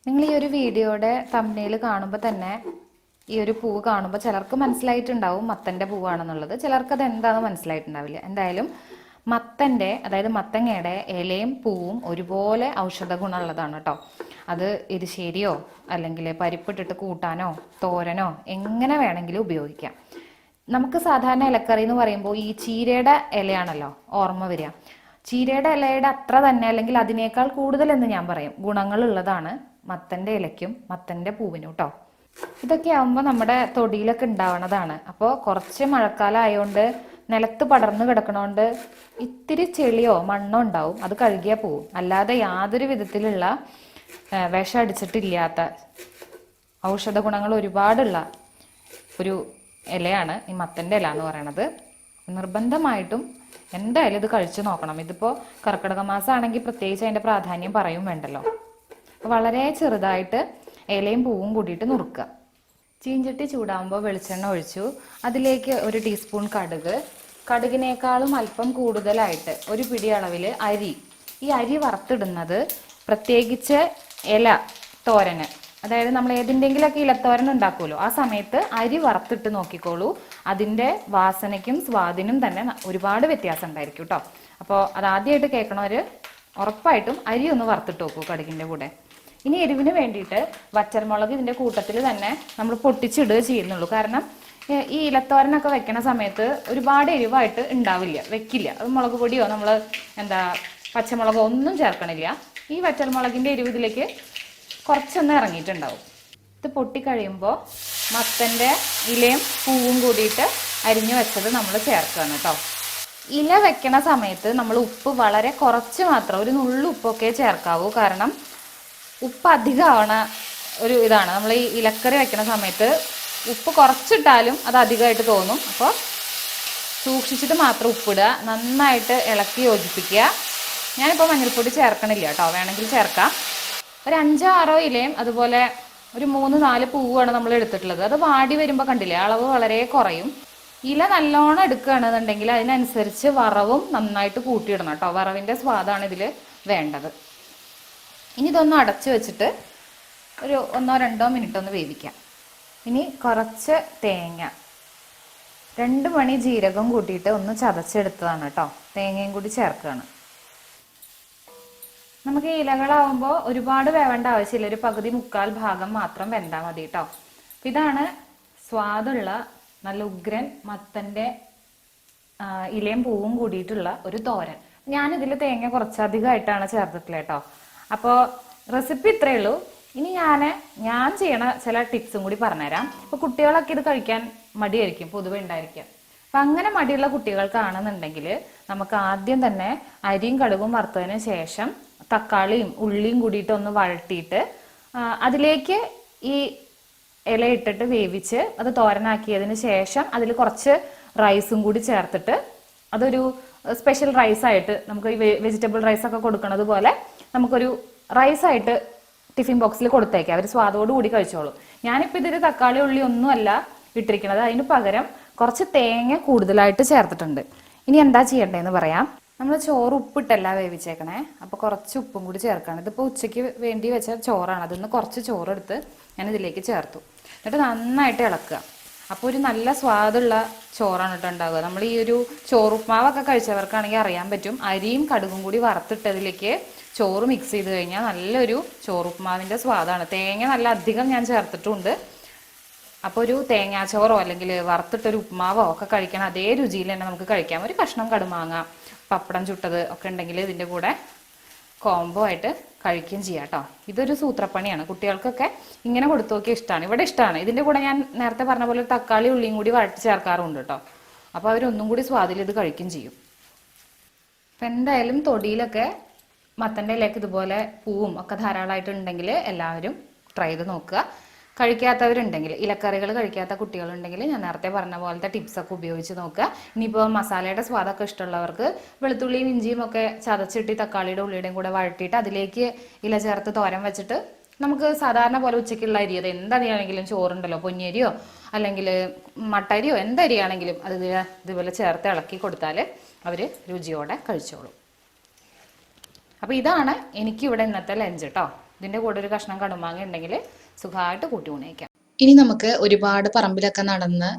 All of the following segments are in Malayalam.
നിങ്ങൾ ഈ ഒരു വീഡിയോയുടെ തംബ്നെയിൽ കാണുമ്പോൾ തന്നെ ഈ ഒരു പൂവ് കാണുമ്പോൾ ചിലർക്ക് മനസ്സിലായിട്ടുണ്ടാവും മത്തൻ്റെ പൂവാണെന്നുള്ളത്, ചിലർക്ക് അത് എന്താണെന്ന് മനസ്സിലായിട്ടുണ്ടാവില്ല. എന്തായാലും മത്തൻ്റെ, അതായത് മത്തങ്ങയുടെ ഇലയും പൂവും ഒരുപോലെ ഔഷധ ഗുണമുള്ളതാണ് കേട്ടോ. അത് എരിശ്ശേരിയോ അല്ലെങ്കിൽ പരിപ്പിട്ടിട്ട് കൂട്ടാനോ തോരനോ എങ്ങനെ വേണമെങ്കിലും ഉപയോഗിക്കാം. നമുക്ക് സാധാരണ ഇലക്കറി എന്ന് പറയുമ്പോൾ ഈ ചീരയുടെ ഇലയാണല്ലോ ഓർമ്മ വരിക. ചീരയുടെ ഇലയുടെ അത്ര തന്നെ അല്ലെങ്കിൽ അതിനേക്കാൾ കൂടുതൽ എന്ന് ഞാൻ പറയും ഗുണങ്ങളുള്ളതാണ് മത്തൻ്റെ ഇലയ്ക്കും മത്തൻ്റെ പൂവിനും കേട്ടോ. ഇതൊക്കെ ആകുമ്പോൾ നമ്മുടെ തൊടിയിലൊക്കെ ഉണ്ടാവണതാണ്. അപ്പോൾ കുറച്ച് മഴക്കാലം ആയതുകൊണ്ട് നിലത്ത് പടർന്നു കിടക്കണോണ്ട് ഇത്തിരി ചെളിയോ മണ്ണോ ഉണ്ടാവും, അത് കഴുകിയാൽ പോവും. അല്ലാതെ യാതൊരു വിധത്തിലുള്ള വിഷം അടിച്ചിട്ടില്ലാത്ത ഔഷധ ഗുണങ്ങൾ ഒരുപാടുള്ള ഒരു ഇലയാണ് ഈ മത്തൻ്റെ ഇല എന്ന് പറയണത്. നിർബന്ധമായിട്ടും എന്തായാലും ഇത് കഴിച്ചു നോക്കണം. ഇതിപ്പോൾ കർക്കിടക മാസമാണെങ്കിൽ പ്രത്യേകിച്ച് അതിൻ്റെ പ്രാധാന്യം പറയും വേണ്ടല്ലോ. വളരെ ചെറുതായിട്ട് ഇലയും പൂവും കൂടിയിട്ട് നുറുക്കുക. ചീഞ്ചട്ടി ചൂടാകുമ്പോൾ വെളിച്ചെണ്ണ ഒഴിച്ചു. അതിലേക്ക് 1 ടീസ്പൂൺ കടുക്, കടുകിനേക്കാളും അല്പം കൂടുതലായിട്ട് 1 പിടി അളവിൽ അരി. ഈ അരി വറുത്തിടുന്നത് പ്രത്യേകിച്ച് ഇല തോരന്, അതായത് നമ്മൾ ഏതിൻ്റെങ്കിലൊക്കെ ഇലത്തോരൻ ഉണ്ടാക്കുമല്ലോ, ആ സമയത്ത് അരി വറുത്തിട്ട് നോക്കിക്കോളൂ. അതിൻ്റെ വാസനയ്ക്കും സ്വാദിനും തന്നെ ഒരുപാട് വ്യത്യാസം ഉണ്ടായിരിക്കും കേട്ടോ. അപ്പോൾ അതാദ്യമായിട്ട് കേൾക്കണവർ ഉറപ്പായിട്ടും അരി ഒന്ന് വറുത്തിട്ട് നോക്കൂ കടുകിൻ്റെ കൂടെ. ഇനി എരിവിന് വേണ്ടിയിട്ട് വറ്റൽമുളക് ഇതിൻ്റെ കൂട്ടത്തിൽ തന്നെ നമ്മൾ പൊട്ടിച്ചിടുക ചെയ്യുന്നുള്ളൂ. കാരണം ഈ ഇലത്തോരനൊക്കെ വെക്കണ സമയത്ത് ഒരുപാട് എരിവായിട്ട് ഉണ്ടാവില്ല, വെക്കില്ല. അത് മുളക് പൊടിയോ നമ്മൾ പച്ചമുളകോ ഒന്നും ചേർക്കണില്ല. ഈ വറ്റൽമുളകിൻ്റെ എരിവ് ഇതിലേക്ക് കുറച്ചൊന്ന് ഇറങ്ങിയിട്ടുണ്ടാവും. ഇത് പൊട്ടിക്കഴിയുമ്പോൾ മത്തൻ്റെ ഇലയും പൂവും കൂടിയിട്ട് അരിഞ്ഞു വെച്ചത് നമ്മൾ ചേർക്കുകയാണ് കേട്ടോ. ഇല വെക്കണ സമയത്ത് നമ്മൾ ഉപ്പ് വളരെ കുറച്ച് മാത്രം, ഒരു നുള്ളു ഉപ്പൊക്കെ ചേർക്കാവൂ. കാരണം ഉപ്പ് അധികമാവണ ഒരു ഇതാണ്. നമ്മൾ ഈ ഇലക്കറി വെക്കണ സമയത്ത് ഉപ്പ് കുറച്ചിട്ടാലും അത് അധികമായിട്ട് തോന്നും. അപ്പോൾ സൂക്ഷിച്ചിട്ട് മാത്രം ഉപ്പിടുക. നന്നായിട്ട് ഇളക്കി യോജിപ്പിക്കുക. ഞാനിപ്പോൾ മഞ്ഞൾപ്പൊടി ചേർക്കണില്ല കേട്ടോ, വേണമെങ്കിൽ ചേർക്കാം. ഒരു 5-6 ഇലയും അതുപോലെ ഒരു 3-4 പൂവാണ് നമ്മൾ എടുത്തിട്ടുള്ളത്. അത് വാടി വരുമ്പോൾ കണ്ടില്ലേ അളവ് വളരെ കുറയും. ഇല നല്ലോണം എടുക്കുകയാണെന്നുണ്ടെങ്കിൽ അതിനനുസരിച്ച് വറവും നന്നായിട്ട് കൂട്ടിയിടണം കേട്ടോ. വറവിൻ്റെ സ്വാദാണ് ഇതിൽ വേണ്ടത്. ഇനി ഇതൊന്ന് അടച്ചു വെച്ചിട്ട് ഒരു 1-2 മിനിറ്റ് ഒന്ന് വേവിക്കാം. ഇനി കുറച്ച് തേങ്ങ, 2 മണി ജീരകം കൂട്ടിയിട്ട് ഒന്ന് ചതച്ചെടുത്തതാണ് കേട്ടോ. തേങ്ങയും കൂടി ചേർക്കുകയാണ്. നമുക്ക് ഈ ഇലകളാവുമ്പോൾ ഒരുപാട് വേവേണ്ട ആവശ്യമില്ല, ഒരു പകുതി 1/4 ഭാഗം മാത്രം വെന്താൽ മതി കേട്ടോ. ഇതാണ് സ്വാദുള്ള നല്ല ഉഗ്രൻ മത്തൻ്റെ ഇലയും പൂവും കൂടിയിട്ടുള്ള ഒരു തോരൻ. ഞാനിതിൽ തേങ്ങ കുറച്ചധികമായിട്ടാണ് ചേർത്തിട്ടുള്ളത് കേട്ടോ. അപ്പോൾ റെസിപ്പി ഇത്രയേ ഉള്ളൂ. ഇനി ഞാൻ ചെയ്യണ ചില ടിപ്സും കൂടി പറഞ്ഞുതരാം. ഇപ്പോൾ കുട്ടികളൊക്കെ ഇത് കഴിക്കാൻ മടിയായിരിക്കും പൊതുവെ ഉണ്ടായിരിക്കാം. അപ്പം അങ്ങനെ മടിയുള്ള കുട്ടികൾക്കാണെന്നുണ്ടെങ്കിൽ നമുക്ക് ആദ്യം തന്നെ അരിയും കടുകും വറുത്തതിന് ശേഷം തക്കാളിയും ഉള്ളിയും കൂടിയിട്ട് ഒന്ന് വഴട്ടിയിട്ട് അതിലേക്ക് ഈ ഇല ഇട്ടിട്ട് വേവിച്ച് അത് തോരനാക്കിയതിന് ശേഷം അതിൽ കുറച്ച് റൈസും കൂടി ചേർത്തിട്ട് അതൊരു സ്പെഷ്യൽ റൈസായിട്ട് നമുക്ക് ഈ വെജിറ്റബിൾ റൈസൊക്കെ കൊടുക്കണത് പോലെ നമുക്കൊരു റൈസായിട്ട് ടിഫിൻ ബോക്സിൽ കൊടുത്തേക്കാം. അവർ സ്വാദോട് കൂടി കഴിച്ചോളൂ. ഞാനിപ്പോൾ ഇതിൽ തക്കാളി ഉള്ളി ഒന്നുമല്ല ഇട്ടിരിക്കുന്നത്, അതിന് പകരം കുറച്ച് തേങ്ങ കൂടുതലായിട്ട് ചേർത്തിട്ടുണ്ട്. ഇനി എന്താ ചെയ്യേണ്ടതെന്ന് പറയാം. നമ്മൾ ചോറ് ഉപ്പിട്ടല്ല വേവിച്ചേക്കണേ, അപ്പോൾ കുറച്ച് ഉപ്പും കൂടി ചേർക്കണം. ഇതിപ്പോൾ ഉച്ചയ്ക്ക് വേണ്ടി വെച്ച ചോറാണ്. അതിൽ നിന്ന് കുറച്ച് ചോറെടുത്ത് ഞാൻ ഇതിലേക്ക് ചേർത്തു. എന്നിട്ട് നന്നായിട്ട് ഇളക്കുക. അപ്പോൾ ഒരു നല്ല സ്വാദുള്ള ചോറാണ് കേട്ടോ ഉണ്ടാവുക. നമ്മൾ ഈ ഒരു ചോറുപ്മാവൊക്കെ കഴിച്ചവർക്കാണെങ്കിൽ അറിയാൻ പറ്റും. അരിയും കടുകും കൂടി വറുത്തിട്ടതിലേക്ക് ചോറ് മിക്സ് ചെയ്ത് കഴിഞ്ഞാൽ നല്ലൊരു ചോറുപ്മാവിൻ്റെ സ്വാദാണ്. തേങ്ങ നല്ല അധികം ഞാൻ ചേർത്തിട്ടുണ്ട്. അപ്പോൾ ഒരു തേങ്ങാച്ചോറോ അല്ലെങ്കിൽ വറുത്തിട്ടൊരു ഉപ്മാവോ ഒക്കെ കഴിക്കണം അതേ രുചിയിൽ തന്നെ നമുക്ക് കഴിക്കാം. ഒരു കഷ്ണം കടുമാങ്ങ, പപ്പടം ചുട്ടത് ഒക്കെ ഉണ്ടെങ്കിൽ ഇതിൻ്റെ കൂടെ കോംബോ ആയിട്ട് കഴിക്കുകയും ചെയ്യാം കേട്ടോ. ഇതൊരു സൂത്രപ്പണിയാണ്. കുട്ടികൾക്കൊക്കെ ഇങ്ങനെ കൊടുത്തു നോക്കിയാൽ ഇഷ്ടമാണ്. ഇവിടെ ഇഷ്ടമാണ്. ഇതിൻ്റെ കൂടെ ഞാൻ നേരത്തെ പറഞ്ഞ പോലെ തക്കാളി ഉള്ളിയും കൂടി വഴറ്റി ചേർക്കാറുണ്ട് കേട്ടോ. അപ്പോൾ അവരൊന്നും കൂടി സ്വാദിൽ ഇത് കഴിക്കുകയും ചെയ്യും. അപ്പം എന്തായാലും തൊടിയിലൊക്കെ മത്തൻ്റെ ഇലയ്ക്ക് ഇതുപോലെ പൂവും ഒക്കെ ധാരാളമായിട്ട് ഉണ്ടെങ്കിൽ എല്ലാവരും ട്രൈ ചെയ്ത് നോക്കുക. കഴിക്കാത്തവരുണ്ടെങ്കിൽ, ഇലക്കറികൾ കഴിക്കാത്ത കുട്ടികളുണ്ടെങ്കിൽ ഞാൻ നേരത്തെ പറഞ്ഞ പോലത്തെ ടിപ്സൊക്കെ ഉപയോഗിച്ച് നോക്കുക. ഇനിയിപ്പോൾ മസാലയുടെ സ്വാദൊക്കെ ഇഷ്ടമുള്ളവർക്ക് വെളുത്തുള്ളിയും ഇഞ്ചിയും ഒക്കെ ചതച്ചിട്ട് തക്കാളിയുടെ ഉള്ളിയുടെയും കൂടെ വഴട്ടിയിട്ട് അതിലേക്ക് ഇല ചേർത്ത് തോരൻ വെച്ചിട്ട് നമുക്ക് സാധാരണ പോലെ ഉച്ചയ്ക്കുള്ള അരി, അത് എന്തരിയാണെങ്കിലും ചോറുണ്ടല്ലോ, പൊന്നിയരിയോ അല്ലെങ്കിൽ മട്ടരിയോ എന്തരിയാണെങ്കിലും അത് ഇതുപോലെ ചേർത്ത് ഇളക്കി കൊടുത്താൽ അവർ രുചിയോടെ കഴിച്ചോളും. അപ്പോൾ ഇതാണ് എനിക്കിവിടെ ഇന്നത്തെ ലഞ്ച് കേട്ടോ. ഇതിൻ്റെ കൂടെ ഒരു കഷ്ണം കടുമാങ്ങ ഉണ്ടെങ്കിൽ സുഖമായിട്ട് കൂട്ടി ഉണയിക്കാം. ഇനി നമുക്ക് ഒരുപാട് പറമ്പിലൊക്കെ നടന്ന്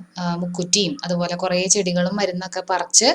മുക്കുറ്റിയും അതുപോലെ കുറേ ചെടികളും മരുന്നൊക്കെ പറിച്ച്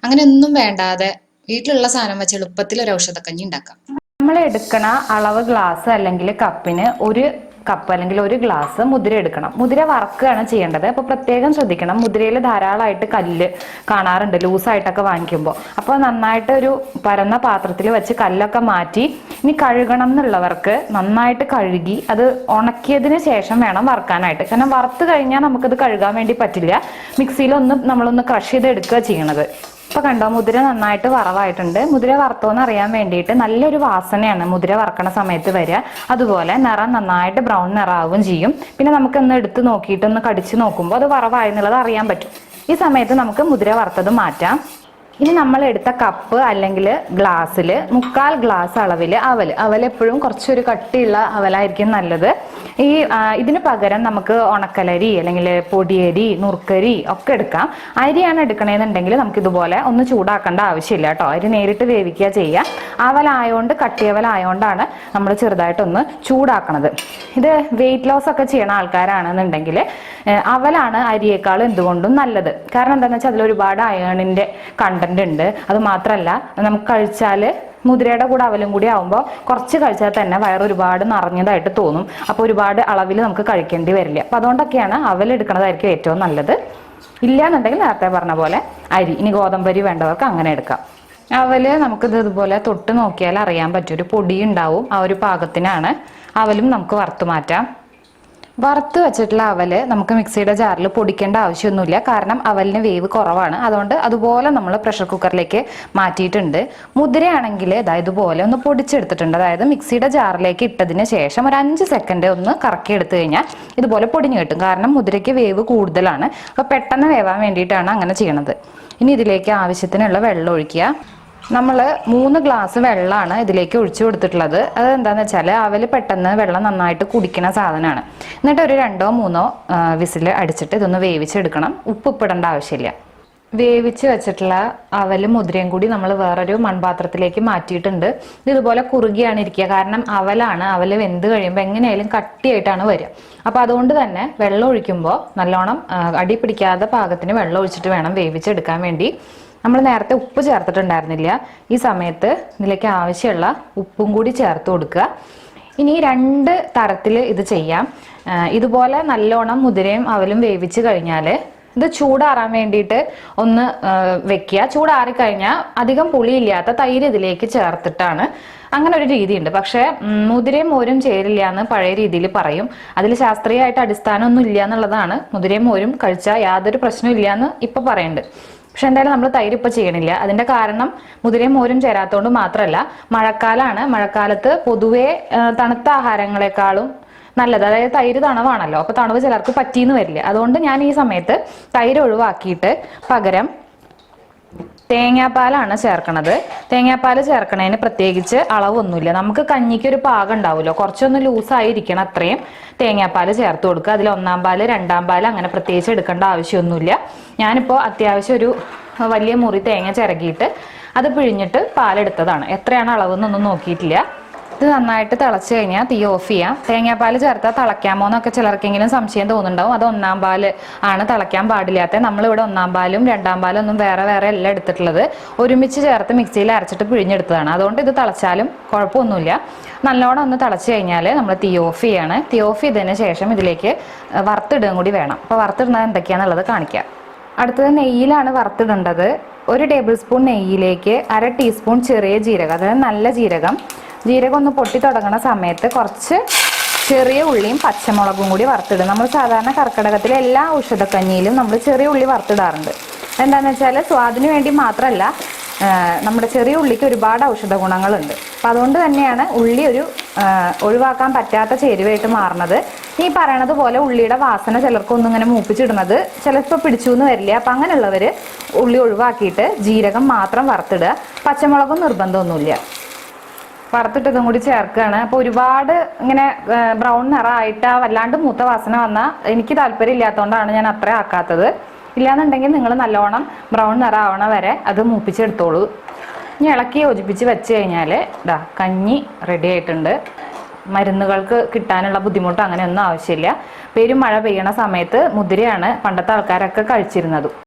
അങ്ങനെ ഒന്നും വേണ്ടാതെ വീട്ടിലുള്ള സാധനം വെച്ച് എളുപ്പത്തിൽ ഒരു ഔഷധക്കഞ്ഞി ഉണ്ടാക്കാം. നമ്മൾ എടുക്കണ അളവ് ഗ്ലാസ് അല്ലെങ്കിൽ കപ്പിന് ഒരു കപ്പ് അല്ലെങ്കിൽ ഒരു ഗ്ലാസ് മുതിര എടുക്കണം. മുതിര വറക്കുകയാണ് ചെയ്യേണ്ടത്. അപ്പോൾ പ്രത്യേകം ശ്രദ്ധിക്കണം, മുതിരയിൽ ധാരാളമായിട്ട് കല്ല് കാണാറുണ്ട് ലൂസായിട്ടൊക്കെ വാങ്ങിക്കുമ്പോൾ. അപ്പോൾ നന്നായിട്ട് ഒരു പരന്ന പാത്രത്തിൽ വെച്ച് കല്ലൊക്കെ മാറ്റി ഇനി കഴുകണം എന്നുള്ളവർക്ക് നന്നായിട്ട് കഴുകി അത് ഉണക്കിയതിന് ശേഷം വേണം വറക്കാനായിട്ട്. കാരണം വറുത്ത് കഴിഞ്ഞാൽ നമുക്കത് കഴുകാൻ വേണ്ടി പറ്റില്ല. മിക്സിയിലൊന്ന് നമ്മളൊന്ന് ക്രഷ് ചെയ്ത് എടുക്കുക ചെയ്യണത്. ഇപ്പൊ കണ്ടോ, മുതിര നന്നായിട്ട് വറവായിട്ടുണ്ട്. മുതിര വറുത്തോന്ന് അറിയാൻ വേണ്ടിയിട്ട് നല്ലൊരു വാസനയാണ് മുതിര വറക്കണ സമയത്ത് വരിക. അതുപോലെ നിറം നന്നായിട്ട് ബ്രൗൺ നിറാവുകയും ചെയ്യും. പിന്നെ നമുക്കൊന്ന് എടുത്ത് നോക്കിയിട്ട് ഒന്ന് കടിച്ച് നോക്കുമ്പോൾ അത് വറവായെന്നുള്ളത് അറിയാൻ പറ്റും. ഈ സമയത്ത് നമുക്ക് മുതിര വറുത്തത് മാറ്റാം. ഇനി നമ്മൾ എടുത്ത കപ്പ് അല്ലെങ്കിൽ ഗ്ലാസ്സിൽ 1/4 ഗ്ലാസ് അവൽ അവൽ എപ്പോഴും കുറച്ചൊരു കട്ടിയുള്ള അവലായിരിക്കും നല്ലത്. ഇതിന് പകരം നമുക്ക് ഉണക്കലരി അല്ലെങ്കിൽ പൊടിയരി, നുറുക്കരി ഒക്കെ എടുക്കാം. അരിയാണ് എടുക്കണമെന്നുണ്ടെങ്കിൽ നമുക്ക് ഇതുപോലെ ഒന്ന് ചൂടാക്കേണ്ട ആവശ്യമില്ല കേട്ടോ. അരി നേരിട്ട് വേവിക്കുക ചെയ്യുക. അവലായോണ്ട് കട്ടിയവലായോണ്ടാണ് നമ്മൾ ചെറുതായിട്ടൊന്ന് ചൂടാക്കണത്. ഇത് വെയിറ്റ് ലോസ് ഒക്കെ ചെയ്യണ ആൾക്കാരാണെന്നുണ്ടെങ്കിൽ അവലാണ് അരിയേക്കാൾ എന്തുകൊണ്ടും നല്ലത്. കാരണം എന്താണെന്ന് വെച്ചാൽ അതിലൊരുപാട് അയേണിന്റെ കണ്ടന്റ് ഉണ്ട്. അത് മാത്രമല്ല നമുക്ക് കഴിച്ചാൽ മുതിരയുടെ കൂടെ അവലും കൂടി ആവുമ്പോൾ കുറച്ച് കഴിച്ചാൽ തന്നെ വയറ് ഒരുപാട് നിറഞ്ഞതായിട്ട് തോന്നും. അപ്പോൾ ഒരുപാട് അളവിൽ നമുക്ക് കഴിക്കേണ്ടി വരില്ല. അപ്പം അതുകൊണ്ടൊക്കെയാണ് അവൽ എടുക്കുന്നതായിരിക്കും ഏറ്റവും നല്ലത്. ഇല്ല എന്നുണ്ടെങ്കിൽ നേരത്തെ പറഞ്ഞ പോലെ അരി, ഇനി ഗോതമ്പരി വേണ്ടവർക്ക് അങ്ങനെ എടുക്കാം. അവല് നമുക്കിത് ഇതുപോലെ തൊട്ട് നോക്കിയാൽ അറിയാൻ പറ്റും, ഒരു പൊടി ഉണ്ടാവും. ആ ഒരു പാകത്തിനാണ്. അവലും നമുക്ക് വറുത്ത് മാറ്റാം. വറുത്ത് വെച്ചിട്ടുള്ള അവല് നമുക്ക് മിക്സിയുടെ ജാറിൽ പൊടിക്കേണ്ട ആവശ്യമൊന്നുമില്ല. കാരണം അവലിന് വേവ് കുറവാണ്. അതുകൊണ്ട് അതുപോലെ നമ്മൾ പ്രഷർ കുക്കറിലേക്ക് മാറ്റിയിട്ടുണ്ട്. മുതിരയാണെങ്കിൽ ഇതുപോലെ ഒന്ന് പൊടിച്ചെടുത്തിട്ടുണ്ട്. അതായത് മിക്സിയുടെ ജാറിലേക്ക് ഇട്ടതിന് ശേഷം ഒരു 5 സെക്കൻഡ് ഒന്ന് കറക്കി എടുത്തു കഴിഞ്ഞാൽ ഇതുപോലെ പൊടിഞ്ഞു കിട്ടും. കാരണം മുതിരയ്ക്ക് വേവ് കൂടുതലാണ്. അപ്പോൾ പെട്ടെന്ന് വേവാൻ വേണ്ടിയിട്ടാണ് അങ്ങനെ ചെയ്യണത്. ഇനി ഇതിലേക്ക് ആവശ്യത്തിനുള്ള വെള്ളം ഒഴിക്കുക. നമ്മൾ 3 ഗ്ലാസ് വെള്ളമാണ് ഇതിലേക്ക് ഒഴിച്ചു കൊടുത്തിട്ടുള്ളത്. അതെന്താണെന്ന് വെച്ചാൽ അവൽ പെട്ടെന്ന് വെള്ളം നന്നായിട്ട് കുടിക്കുന്ന സാധനമാണ്. എന്നിട്ട് ഒരു 2-3 വിസിൽ അടിച്ചിട്ട് ഇതൊന്ന് വേവിച്ചെടുക്കണം. ഉപ്പ് ഇടേണ്ട ആവശ്യമില്ല. വേവിച്ച് വെച്ചിട്ടുള്ള അവലും മുതിരയും കൂടി നമ്മൾ വേറൊരു മൺപാത്രത്തിലേക്ക് മാറ്റിയിട്ടുണ്ട്. ഇതുപോലെ കുറുകിയാണ് ഇരിക്കുക. കാരണം അവൽ വെന്ത് കഴിയുമ്പോൾ എങ്ങനെയായാലും കട്ടിയായിട്ടാണ് വരിക. അപ്പോൾ അതുകൊണ്ട് തന്നെ വെള്ളം ഒഴിക്കുമ്പോൾ നല്ലോണം അടി പിടിക്കാതെ പാകത്തിന് വെള്ളം ഒഴിച്ചിട്ട് വേണം വേവിച്ചെടുക്കാൻ വേണ്ടി. നമ്മൾ നേരത്തെ ഉപ്പ് ചേർത്തിട്ടുണ്ടായിരുന്നില്ല. ഈ സമയത്ത് ഇതിലേക്ക് ആവശ്യമുള്ള ഉപ്പും കൂടി ചേർത്ത് കൊടുക്കുക. ഇനി 2 തരത്തിൽ ഇത് ചെയ്യാം. ഇതുപോലെ നല്ലോണം മുതിരയും അവലും വേവിച്ച് കഴിഞ്ഞാൽ ഇത് ചൂടാറാൻ വേണ്ടിയിട്ട് ഒന്ന് വെക്കുക. ചൂടാറിക്കഴിഞ്ഞാൽ അധികം പുളിയില്ലാത്ത തൈര് ഇതിലേക്ക് ചേർത്തിട്ടാണ്. അങ്ങനെ ഒരു രീതിയുണ്ട്. പക്ഷെ മുതിരയും മോരും ചേരില്ല എന്ന് പഴയ രീതിയിൽ പറയും. അതിൽ ശാസ്ത്രീയമായിട്ട് അടിസ്ഥാനമൊന്നും ഇല്ല എന്നുള്ളതാണ്. മുതിരയും മോരും കഴിച്ചാൽ യാതൊരു പ്രശ്നവും ഇല്ല എന്ന് ഇപ്പൊ പറയുന്നുണ്ട്. പക്ഷെ എന്തായാലും നമ്മൾ തൈര് ഇപ്പം ചെയ്യണില്ല. അതിന്റെ കാരണം മുതിരയും മോരും ചേരാത്തോണ്ട് മാത്രമല്ല, മഴക്കാലമാണ്. മഴക്കാലത്ത് പൊതുവെ തണുത്ത ആഹാരങ്ങളെക്കാളും നല്ലത്, അതായത് തൈര് തണവാണല്ലോ. അപ്പൊ തണുവ് ചിലർക്ക് പറ്റിയെന്ന് വരില്ല. അതുകൊണ്ട് ഞാൻ ഈ സമയത്ത് തൈര് ഒഴിവാക്കിയിട്ട് പകരം തേങ്ങാപ്പാലാണ് ചേർക്കണത്. തേങ്ങാപ്പാൽ ചേർക്കണതിന് പ്രത്യേകിച്ച് അളവൊന്നുമില്ല. നമുക്ക് കഞ്ഞിക്ക് ഒരു പാകം ഉണ്ടാവുമല്ലോ, കുറച്ചൊന്ന് ലൂസായിരിക്കണം, അത്രയും തേങ്ങാപ്പാൽ ചേർത്ത് കൊടുക്കുക. അതിൽ 1-ാം പാല് 2-ാം പാല് അങ്ങനെ പ്രത്യേകിച്ച് എടുക്കേണ്ട ആവശ്യമൊന്നുമില്ല. ഞാനിപ്പോൾ അത്യാവശ്യം ഒരു വലിയ മുറി തേങ്ങ ചിരകിയിട്ട് അത് പിഴിഞ്ഞിട്ട് പാലെടുത്തതാണ്. എത്രയാണ് അളവെന്നൊന്നും നോക്കിയിട്ടില്ല. ഇത് നന്നായിട്ട് തിളച്ച് കഴിഞ്ഞാൽ തീ ഓഫ് ചെയ്യാം. തേങ്ങാപ്പാൽ ചേർത്താൽ തിളയ്ക്കാമോ എന്നൊക്കെ ചിലർക്കെങ്കിലും സംശയം തോന്നുന്നുണ്ടാവും. അത് 1-ാം പാല് ആണ് തിളയ്ക്കാൻ പാടില്ലാത്ത. നമ്മളിവിടെ 1-ാം പാലും 2-ാം പാലും ഒന്നും വേറെ അല്ല എടുത്തിട്ടുള്ളത്. ഒരുമിച്ച് ചേർത്ത് മിക്സിയിൽ അരച്ചിട്ട് പിഴിഞ്ഞെടുത്തതാണ്. അതുകൊണ്ട് ഇത് തിളച്ചാലും കുഴപ്പമൊന്നുമില്ല. നല്ലോണം ഒന്ന് തിളച്ച് കഴിഞ്ഞാൽ നമ്മൾ തീ ഓഫ് ചെയ്യാണ്. തീ ഓഫ് ചെയ്തതിന് ശേഷം ഇതിലേക്ക് വറുത്തിടുകയും കൂടി വേണം. അപ്പോൾ വറുത്തിടുന്നത് എന്തൊക്കെയാണെന്നുള്ളത് കാണിക്കാം. അടുത്തത് നെയ്യിലാണ് വറുത്തിടേണ്ടത്. 1 ടേബിൾ സ്പൂൺ നെയ്യിലേക്ക് 1/2 ടീസ്പൂൺ ചെറിയ ജീരകം, അതായത് നല്ല ജീരകം ഒന്ന് പൊട്ടി തുടങ്ങുന്ന സമയത്ത് കുറച്ച് ചെറിയ ഉള്ളിയും പച്ചമുളകും കൂടി വറുത്തിടും. നമ്മൾ സാധാരണ കർക്കിടകത്തിലെ എല്ലാ ഔഷധക്കഞ്ഞിയിലും നമ്മൾ ചെറിയ ഉള്ളി വറുത്തിടാറുണ്ട്. എന്താണെന്ന് വെച്ചാൽ സ്വാദിന് വേണ്ടി മാത്രമല്ല, നമ്മുടെ ചെറിയ ഉള്ളിക്ക് ഒരുപാട് ഔഷധ ഗുണങ്ങളുണ്ട്. അപ്പം അതുകൊണ്ട് തന്നെയാണ് ഉള്ളി ഒരു ഒഴിവാക്കാൻ പറ്റാത്ത ചേരുവയായിട്ട് മാറുന്നത്. ഈ പറയണത് പോലെ ഉള്ളിയുടെ വാസന ചിലർക്കൊന്നും ഇങ്ങനെ മൂപ്പിച്ചിടുന്നത് ചിലപ്പോൾ പിടിച്ചു എന്ന് വരില്ല. അപ്പം അങ്ങനെയുള്ളവർ ഉള്ളി ഒഴിവാക്കിയിട്ട് ജീരകം മാത്രം വറുത്തിടുക. പച്ചമുളകും നിർബന്ധമൊന്നുമില്ല. വറുത്തിട്ടതും കൂടി ചേർക്കുകയാണ്. അപ്പോൾ ഒരുപാട് ഇങ്ങനെ ബ്രൗൺ നിറമായിട്ട് വല്ലാണ്ട് മൂത്ത വാസന വന്നാൽ എനിക്ക് താല്പര്യം ഇല്ലാത്തതുകൊണ്ടാണ് ഞാൻ അത്ര ആക്കാത്തത്. ഇല്ലാന്നുണ്ടെങ്കിൽ നിങ്ങൾ നല്ലോണം ബ്രൗൺ നിറമാവണ വരെ അത് മൂപ്പിച്ചെടുത്തോളൂ. ഇനി ഇളക്കി യോജിപ്പിച്ച് വെച്ച് കഴിഞ്ഞാൽ കഞ്ഞി റെഡി ആയിട്ടുണ്ട്. മരുന്നുകൾക്ക് കിട്ടാനുള്ള ബുദ്ധിമുട്ടോ അങ്ങനെയൊന്നും ആവശ്യമില്ല. പെരും മഴ പെയ്യണ സമയത്ത് മുതിരയാണ് പണ്ടത്തെ ആൾക്കാരൊക്കെ കഴിച്ചിരുന്നതും.